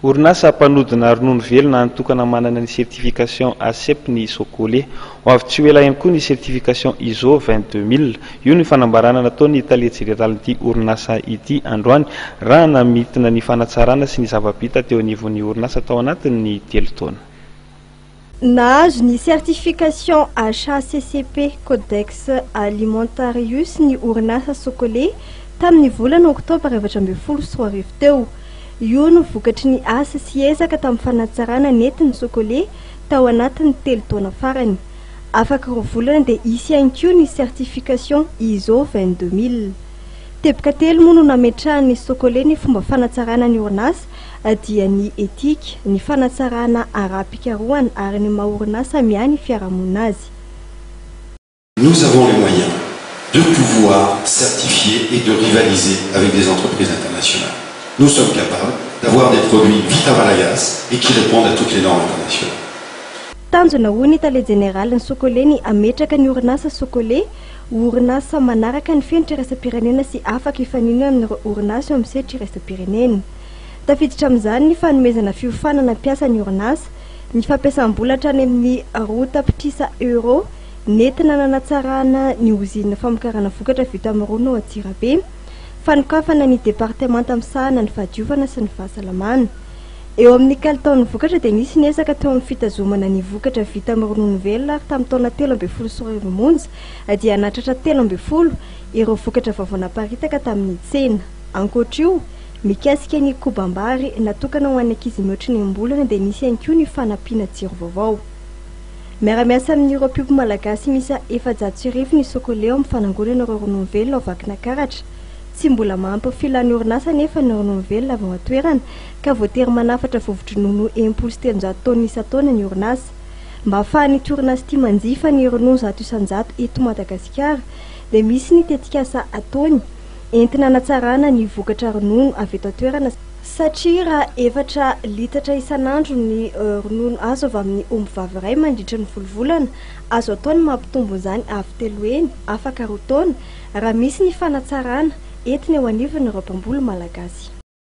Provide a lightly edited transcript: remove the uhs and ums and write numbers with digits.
Orinasa mpanodina ronono velona natokana manana ny certification ACEP ny Socolé, ho avy tsy ho ela ihany koa ny certification ISO 22000. Io ny fanambarana nataony Italia Generality orinasa ity androany raha namitina ny fanatsarana sy ny zava-bita teo anivon'ny orinasa tao anatin'ny 3 taona. Nahazo ny certification HACCP Codex Alimentarius ny orinasa Socolé tamin'ny volana Oktobra 2010 teo. Io no vokatry ny asa sy ezaka tamin'ny fanatsarana nentin'ny Socolé tao anatin'ny 3 taona farany. Afaka rovolana dia isy ihany koa ny certification ISO 22000. Teboka telo moa no nametrahan'ny Socolé ny fomba fanatsarana ny orinasa, dia ny etika, ny fanatsarana ara-pikarohana ary ny maha-orinasa miany fiarahamonina azy. Nous avons les moyens de pouvoir certifier et de rivaliser avec des entreprises internationales. Nous sommes capables d'avoir des produits vita malagasy et qui répondent à toutes les normes internationales. Tanjona hoy Italia Generality Socolé ny ametraka ny orinasa Socolé, orinasa manaraka ny fenitra iraisam-pirenena sy afaka ifaninana ny orinasa eo amin'ny sehatra iraisam-pirenena. Tafiditra amin'izany ny fanomezana fiofanana ampiasa ny orinasa, ny fampiasam-bola hatrany amin'ny rotapitrisa euro, nentina nanatsarana ny ozinina famokarana vokatra vita amin'ny ronono ao Antsirabe, fanokafana ny departemanta amisahana ny fahadiovana sy ny fahasalamana. Eo amin'ny kalitaon'ny vokatra dia nisy ny ezaka teo amin'ny fitazomana ny vokatra vita amin'ny ronono velona ary tamin'ny taona 13 sy 2011 dia nahatratra 13 ireo vokatra vaovao naparitaka tamin'ny tsena. Ankoatra io, mikasika ny kobam-bary natokana ho an'ny ankizy mihoatra ny ambolana dia nisy ihany koa ny fanampiana jiro vaovao. Miara-miasa amin'ireo mpiompy malagasy misy 700 ny Socolé amin'ny fanangonana ireo ronono velona ao vakina karatra. Tsy mbola mahampy filan'ny orinasa nefa ny ronono velona avy ao an-toerana ka voatery manafatra vovo-dronono 700 taona isan-taona ny orinasa. Mba ahafahan'ity orinasa ity manjifa ny ronono 100 eto Madagasikara dia misy ny tetikasa ataony entina hanatsarana ny vokatra ronono avy eto an-toerana, satria raha 4 litatra isan'andro ny ronono azo avy amin'ny omby vavy iray mandritra ny volovolana, azo atao ny mampitombo izany avy 3 eny afaka 2 taona raha misy ny fanatsarana entina eo anivon'ireo mpamboly malagasy.